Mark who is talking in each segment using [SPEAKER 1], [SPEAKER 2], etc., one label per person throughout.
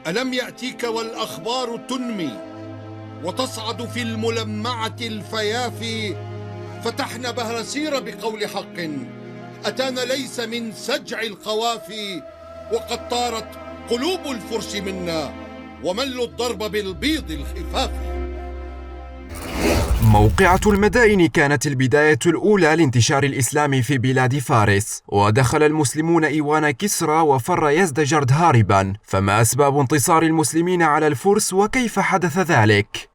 [SPEAKER 1] ألم يأتيك والأخبار تنمي وتصعد في الملمعة الفيافي؟ فتحنا بهرسير بقول حق أتانا ليس من سجع القوافي، وقد طارت قلوب الفرس منا وملوا الضرب بالبيض الخفاف.
[SPEAKER 2] موقعة المدائن كانت البداية الأولى لانتشار الإسلام في بلاد فارس، ودخل المسلمون إيوان كسرى وفر يزدجرد هاربا. فما أسباب انتصار المسلمين على الفرس وكيف حدث ذلك؟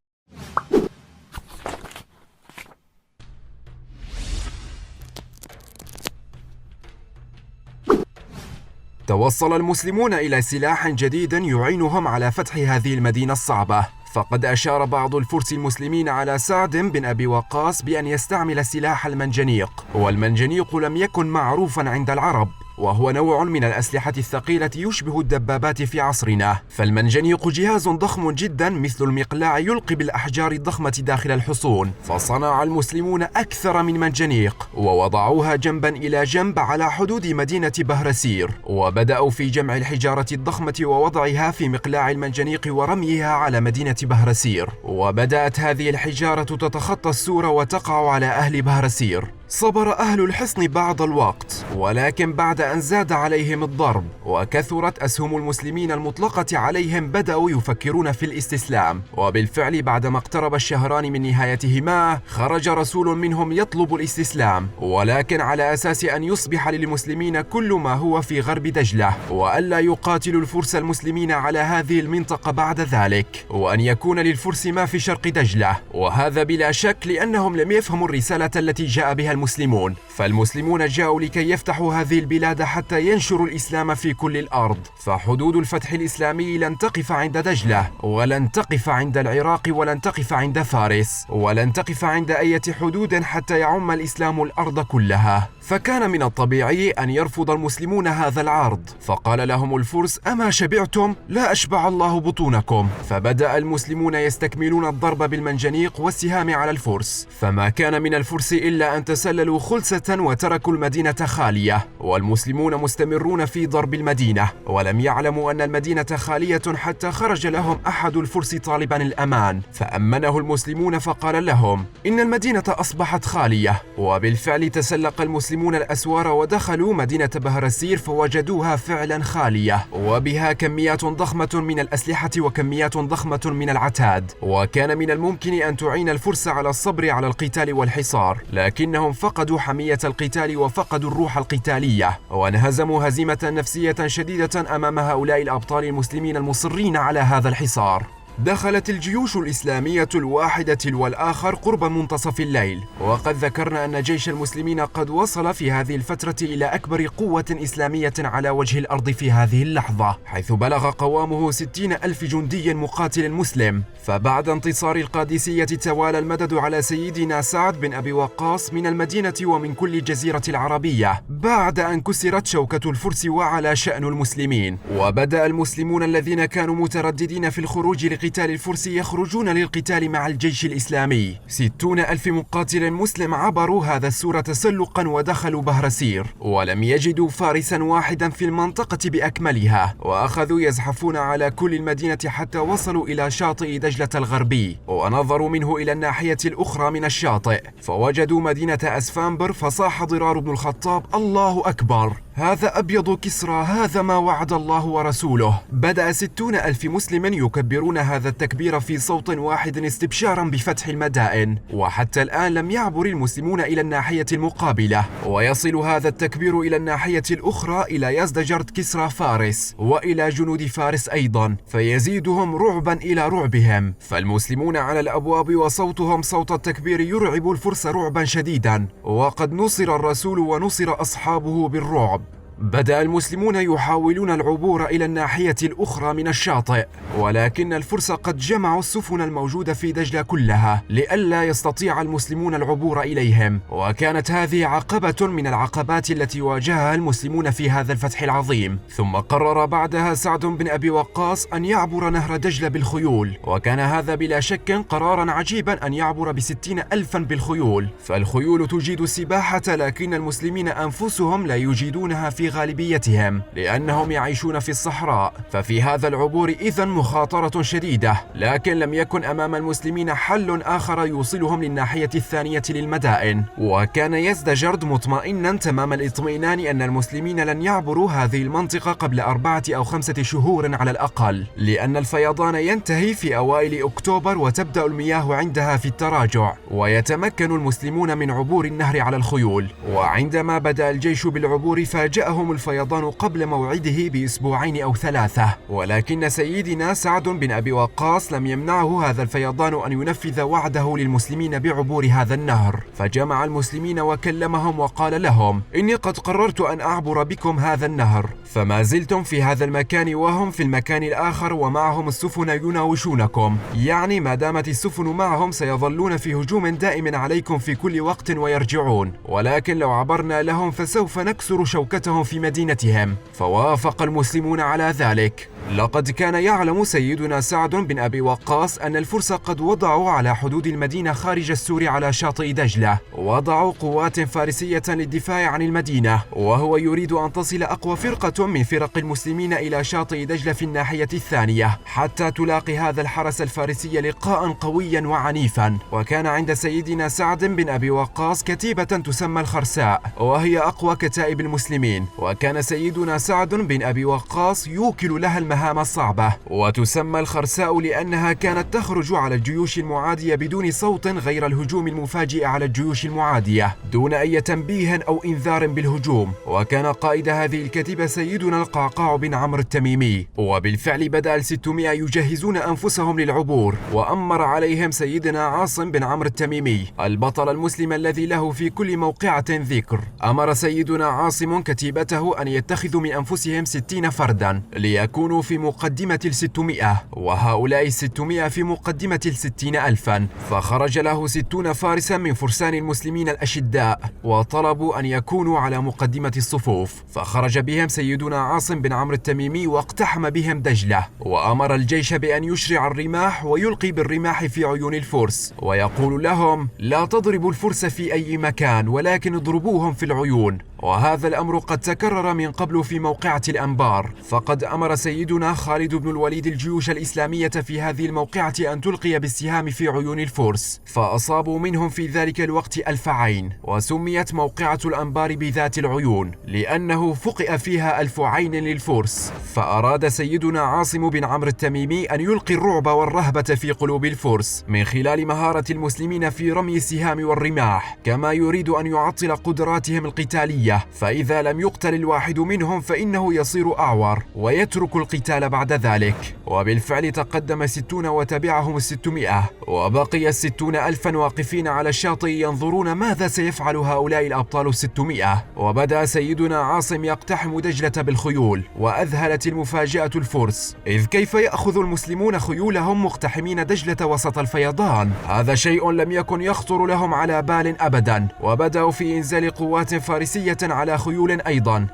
[SPEAKER 2] توصل المسلمون إلى سلاح جديد يعينهم على فتح هذه المدينة الصعبة، فقد أشار بعض الفرس المسلمين على سعد بن أبي وقاص بأن يستعمل سلاح المنجنيق، والمنجنيق لم يكن معروفا عند العرب، وهو نوع من الأسلحة الثقيلة يشبه الدبابات في عصرنا. فالمنجنيق جهاز ضخم جدا مثل المقلاع يلقي بالأحجار الضخمة داخل الحصون، فصنع المسلمون أكثر من منجنيق ووضعوها جنبا إلى جنب على حدود مدينة بهرسير، وبدأوا في جمع الحجارة الضخمة ووضعها في مقلاع المنجنيق ورميها على مدينة بهرسير، وبدأت هذه الحجارة تتخطى السور وتقع على أهل بهرسير. صبر أهل الحصن بعض الوقت، ولكن بعد أن زاد عليهم الضرب وكثرت أسهم المسلمين المطلقة عليهم بدأوا يفكرون في الاستسلام. وبالفعل بعدما اقترب الشهران من نهايتهما خرج رسول منهم يطلب الاستسلام، ولكن على أساس أن يصبح للمسلمين كل ما هو في غرب دجلة، وألا يقاتلوا الفرس المسلمين على هذه المنطقة بعد ذلك، وأن يكون للفرس ما في شرق دجلة. وهذا بلا شك لأنهم لم يفهموا الرسالة التي جاء بها المسلمون، فالمسلمون جاءوا لكي يفتحوا هذه البلاد حتى ينشروا الإسلام في كل الأرض. فحدود الفتح الإسلامي لن تقف عند دجلة، ولن تقف عند العراق، ولن تقف عند فارس، ولن تقف عند أي حدود حتى يعم الإسلام الأرض كلها. فكان من الطبيعي أن يرفض المسلمون هذا العرض، فقال لهم الفرس: أما شبعتم؟ لا أشبع الله بطونكم. فبدأ المسلمون يستكملون الضرب بالمنجنيق والسهام على الفرس، فما كان من الفرس إلا أن تسللوا خلسة وتركوا المدينة خالية، والمسلمون مستمرون في ضرب المدينة، ولم يعلموا أن المدينة خالية حتى خرج لهم أحد الفرس طالبا الأمان، فأمنه المسلمون فقال لهم إن المدينة أصبحت خالية. وبالفعل تسلق المسلمون الأسوار ودخلوا مدينة بهرسير فوجدوها فعلا خالية، وبها كميات ضخمة من الأسلحة وكميات ضخمة من العتاد، وكان من الممكن أن تعين الفرس على الصبر على القتال والحصار، لكنهم فقدوا حمية القتال وفقدوا الروح القتالية، وانهزموا هزيمة نفسية شديدة أمام هؤلاء الأبطال المسلمين المصرين على هذا الحصار. دخلت الجيوش الإسلامية الواحدة والآخر قرب منتصف الليل، وقد ذكرنا أن جيش المسلمين قد وصل في هذه الفترة إلى أكبر قوة إسلامية على وجه الأرض في هذه اللحظة، حيث بلغ قوامه 60,000 جندي مقاتل مسلم. فبعد انتصار القادسية توالى المدد على سيدنا سعد بن أبي وقاص من المدينة ومن كل الجزيرة العربية، بعد أن كسرت شوكة الفرس وعلى شأن المسلمين. وبدأ المسلمون الذين كانوا مترددين في الخروج قتال الفرس يخرجون للقتال مع الجيش الإسلامي. 60,000 مقاتل مسلم عبروا هذا السور تسلقا ودخلوا بهرسير، ولم يجدوا فارسا واحدا في المنطقة بأكملها، وأخذوا يزحفون على كل المدينة حتى وصلوا إلى شاطئ دجلة الغربي، ونظروا منه إلى الناحية الأخرى من الشاطئ فوجدوا مدينة أسفنبر، فصاح ضرار بن الخطاب: الله أكبر، هذا أبيض كسرى، هذا ما وعد الله ورسوله. بدأ 60,000 مسلم يكبرون هذا التكبير في صوت واحد استبشارا بفتح المدائن، وحتى الآن لم يعبر المسلمون إلى الناحية المقابلة، ويصل هذا التكبير إلى الناحية الأخرى إلى يزدجرد كسرى فارس وإلى جنود فارس أيضا، فيزيدهم رعبا إلى رعبهم. فالمسلمون على الأبواب وصوتهم صوت التكبير يرعب الفرس رعبا شديدا، وقد نصر الرسول ونصر أصحابه بالرعب. بدأ المسلمون يحاولون العبور إلى الناحية الأخرى من الشاطئ، ولكن الفرس قد جمعوا السفن الموجودة في دجلة كلها لئلا يستطيع المسلمون العبور إليهم، وكانت هذه عقبة من العقبات التي واجهها المسلمون في هذا الفتح العظيم. ثم قرر بعدها سعد بن أبي وقاص أن يعبر نهر دجلة بالخيول، وكان هذا بلا شك قرارا عجيبا أن يعبر ب60,000 بالخيول، فالخيول تجيد السباحة لكن المسلمين أنفسهم لا يجيدونها في غالبيتهم لأنهم يعيشون في الصحراء، ففي هذا العبور إذن مخاطرة شديدة. لكن لم يكن أمام المسلمين حل آخر يوصلهم للناحية الثانية للمدائن، وكان يزدجرد مطمئنا تمام الاطمئنان أن المسلمين لن يعبروا هذه المنطقة قبل 4 أو 5 شهور على الأقل، لأن الفيضان ينتهي في أوائل أكتوبر وتبدأ المياه عندها في التراجع، ويتمكن المسلمون من عبور النهر على الخيول. وعندما بدأ الجيش بالعبور فاجأهم الفيضان قبل موعده بأسبوعين أو 3، ولكن سيدنا سعد بن أبي وقاص لم يمنعه هذا الفيضان أن ينفذ وعده للمسلمين بعبور هذا النهر، فجمع المسلمين وكلمهم وقال لهم: إني قد قررت أن أعبر بكم هذا النهر، فما زلتم في هذا المكان وهم في المكان الآخر ومعهم السفن يناوشونكم، يعني ما دامت السفن معهم سيظلون في هجوم دائم عليكم في كل وقت ويرجعون، ولكن لو عبرنا لهم فسوف نكسر شوكتهم في مدينتهم. فوافق المسلمون على ذلك. لقد كان يعلم سيدنا سعد بن أبي وقاص أن الفرس قد وضعوا على حدود المدينة خارج السور على شاطئ دجلة، وضعوا قوات فارسية للدفاع عن المدينة، وهو يريد أن تصل أقوى فرقة من فرق المسلمين إلى شاطئ دجلة في الناحية الثانية حتى تلاقي هذا الحرس الفارسي لقاء قويا وعنيفا. وكان عند سيدنا سعد بن أبي وقاص كتيبة تسمى الخرساء، وهي أقوى كتائب المسلمين، وكان سيدنا سعد بن أبي وقاص يوكل لها المهام الصعبة، وتسمى الخرساء لأنها كانت تخرج على الجيوش المعادية بدون صوت غير الهجوم المفاجئ على الجيوش المعادية دون أي تنبيه أو إنذار بالهجوم. وكان قائد هذه الكتيبة سيدنا القعقاع بن عمرو التميمي. وبالفعل بدأ 600 يجهزون أنفسهم للعبور، وأمر عليهم سيدنا عاصم بن عمرو التميمي البطل المسلم الذي له في كل موقعة ذكر. أمر سيدنا عاصم كتيبته أن يتخذوا من أنفسهم 60 فردا ليكونوا في مقدمة 600، وهؤلاء 600 في مقدمة 60,000. فخرج له 60 فارسا من فرسان المسلمين الأشداء، وطلبوا أن يكونوا على مقدمة الصفوف، فخرج بهم سيدنا عاصم بن عمرو التميمي واقتحم بهم دجلة، وأمر الجيش بأن يشرع الرماح ويلقي بالرماح في عيون الفرس، ويقول لهم: لا تضربوا الفرس في أي مكان، ولكن اضربوهم في العيون. وهذا الأمر قد تكرر من قبل في موقعة الأنبار، فقد أمر سيدنا خالد بن الوليد الجيوش الإسلامية في هذه الموقعة أن تلقي بالسهام في عيون الفرس، فأصابوا منهم في ذلك الوقت 1000 عين، وسميت موقعة الأنبار بذات العيون لأنه فقئ فيها 1000 عين للفرس. فأراد سيدنا عاصم بن عمرو التميمي أن يلقي الرعب والرهبة في قلوب الفرس من خلال مهارة المسلمين في رمي السهام والرماح، كما يريد أن يعطل قدراتهم القتالية، فإذا لم يقتل الواحد منهم فإنه يصير أعور ويترك القتال بعد ذلك. وبالفعل تقدم 60 وتبعهم 600، وبقي 60,000 واقفين على الشاطئ ينظرون ماذا سيفعل هؤلاء الأبطال 600. وبدأ سيدنا عاصم يقتحم دجلة بالخيول، وأذهلت المفاجأة الفرس، إذ كيف يأخذ المسلمون خيولهم مقتحمين دجلة وسط الفيضان؟ هذا شيء لم يكن يخطر لهم على بال أبدا، وبدأوا في إنزال قوات فارسية على خيول أيضا.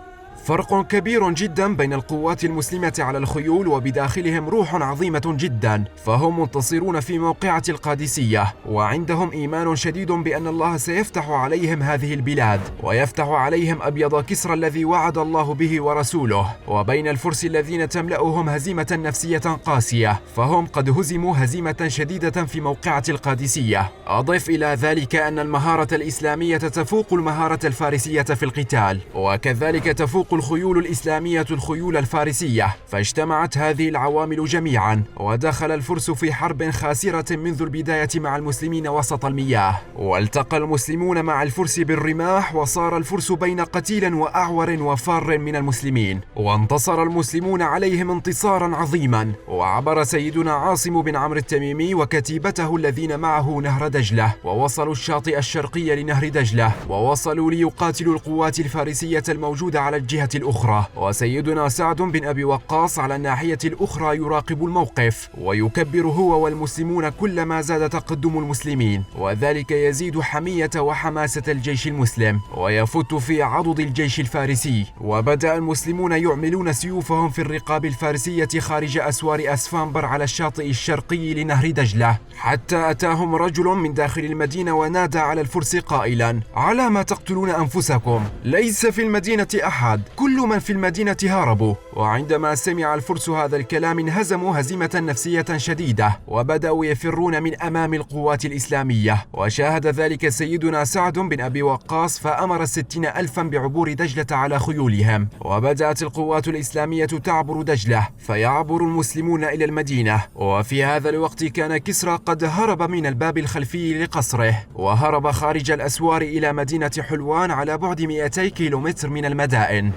[SPEAKER 2] فرق كبير جدا بين القوات المسلمة على الخيول وبداخلهم روح عظيمة جدا، فهم منتصرون في موقعة القادسية، وعندهم إيمان شديد بأن الله سيفتح عليهم هذه البلاد، ويفتح عليهم أبيض كسرى الذي وعد الله به ورسوله. وبين الفرس الذين تملأهم هزيمة نفسية قاسية، فهم قد هزموا هزيمة شديدة في موقعة القادسية. أضف إلى ذلك أن المهارة الإسلامية تفوق المهارة الفارسية في القتال، وكذلك تفوق الخيول الإسلامية الخيول الفارسية، فاجتمعت هذه العوامل جميعا، ودخل الفرس في حرب خاسرة منذ البداية مع المسلمين وسط المياه. والتقى المسلمون مع الفرس بالرماح، وصار الفرس بين قتيل وأعور وفار من المسلمين، وانتصر المسلمون عليهم انتصارا عظيما. وعبر سيدنا عاصم بن عمرو التميمي وكتيبته الذين معه نهر دجلة، ووصلوا الشاطئ الشرقي لنهر دجلة، ووصلوا ليقاتلوا القوات الفارسية الموجودة على الجهة الأخرى. وسيدنا سعد بن أبي وقاص على الناحية الأخرى يراقب الموقف، ويكبر هو والمسلمون كلما زاد تقدم المسلمين، وذلك يزيد حمية وحماسة الجيش المسلم، ويفت في عضد الجيش الفارسي. وبدأ المسلمون يعملون سيوفهم في الرقاب الفارسية خارج أسوار أسفنبر على الشاطئ الشرقي لنهر دجلة، حتى أتاهم رجل من داخل المدينة ونادى على الفرس قائلا: على ما تقتلون أنفسكم؟ ليس في المدينة أحد، الجهاد. كل من في المدينة هربوا، وعندما سمع الفرس هذا الكلام انهزموا هزيمة نفسية شديدة وبدأوا يفرون من أمام القوات الإسلامية. وشاهد ذلك سيدنا سعد بن أبي وقاص فأمر 60,000 بعبور دجلة على خيولهم، وبدأت القوات الإسلامية تعبر دجلة فيعبر المسلمون إلى المدينة. وفي هذا الوقت كان كسرى قد هرب من الباب الخلفي لقصره، وهرب خارج الأسوار إلى مدينة حلوان على بعد 200 كيلومتر من المدائن.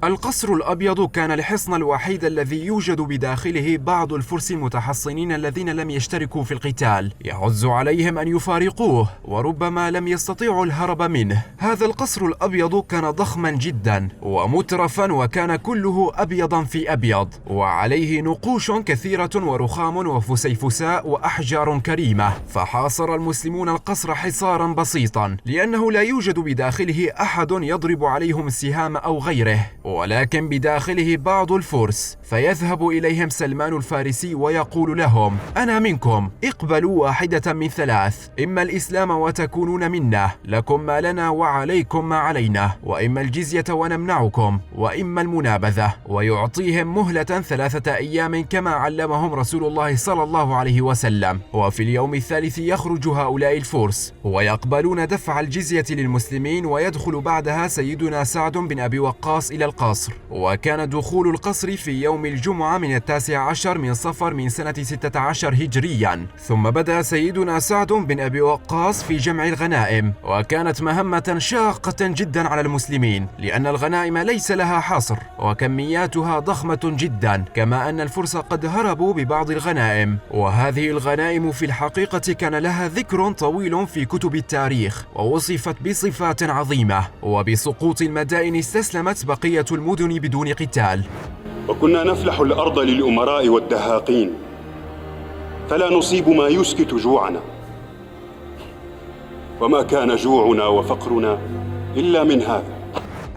[SPEAKER 2] القصر الأبيض كان الحصن الوحيد الذي يوجد بداخله بعض الفرس المتحصنين الذين لم يشتركوا في القتال، يعز عليهم أن يفارقوه وربما لم يستطيعوا الهرب منه. هذا القصر الأبيض كان ضخما جدا ومترفا، وكان كله أبيضا في أبيض، وعليه نقوش كثيرة ورخام وفسيفساء وأحجار كريمة. فحاصر المسلمون القصر حصارا بسيطا لأنه لا يوجد بداخله أحد يضرب عليهم السهام أو غيره، ولكن بداخله بعض الفرس، فيذهب إليهم سلمان الفارسي ويقول لهم: أنا منكم، اقبلوا واحدة من ثلاث، إما الإسلام وتكونون منا، لكم ما لنا وعليكم ما علينا، وإما الجزية ونمنعكم، وإما المنابذة. ويعطيهم مهلة 3 أيام كما علمهم رسول الله صلى الله عليه وسلم. وفي اليوم الثالث يخرج هؤلاء الفرس ويقبلون دفع الجزية للمسلمين، ويدخل بعدها سيدنا سعد بن أبي وقاص إلى القصر. وكان دخول القصر في يوم الجمعة من 19 من صفر من سنة 16 هجريا. ثم بدأ سيدنا سعد بن أبي وقاص في جمع الغنائم، وكانت مهمة شاقة جدا على المسلمين لأن الغنائم ليس لها حصر وكمياتها ضخمة جدا، كما أن الفرس قد هربوا ببعض الغنائم. وهذه الغنائم في الحقيقة كان لها ذكر طويل في كتب التاريخ، ووصفت بصفات عظيمة، وبسقوط المدائن استسلمت بقية المدن بدون قتال.
[SPEAKER 3] وكنا نفلح الأرض للأمراء والدهاقين، فلا نصيب ما يسكت جوعنا، وما كان جوعنا وفقرنا إلا من هذا.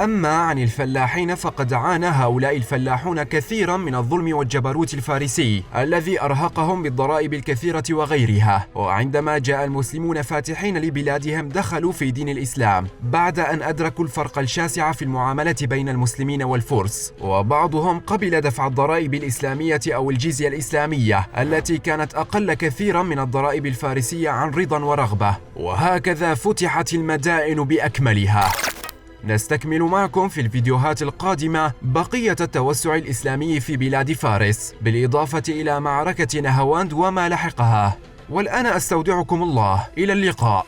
[SPEAKER 2] أما عن الفلاحين فقد عانى هؤلاء الفلاحون كثيرا من الظلم والجبروت الفارسي الذي أرهقهم بالضرائب الكثيرة وغيرها. وعندما جاء المسلمون فاتحين لبلادهم دخلوا في دين الإسلام بعد أن أدركوا الفرق الشاسع في المعاملة بين المسلمين والفرس، وبعضهم قبل دفع الضرائب الإسلامية أو الجزية الإسلامية التي كانت أقل كثيرا من الضرائب الفارسية عن رضا ورغبة. وهكذا فتحت المدائن بأكملها. نستكمل معكم في الفيديوهات القادمة بقية التوسع الإسلامي في بلاد فارس، بالإضافة إلى معركة نهاوند وما لحقها. والآن أستودعكم الله، إلى اللقاء.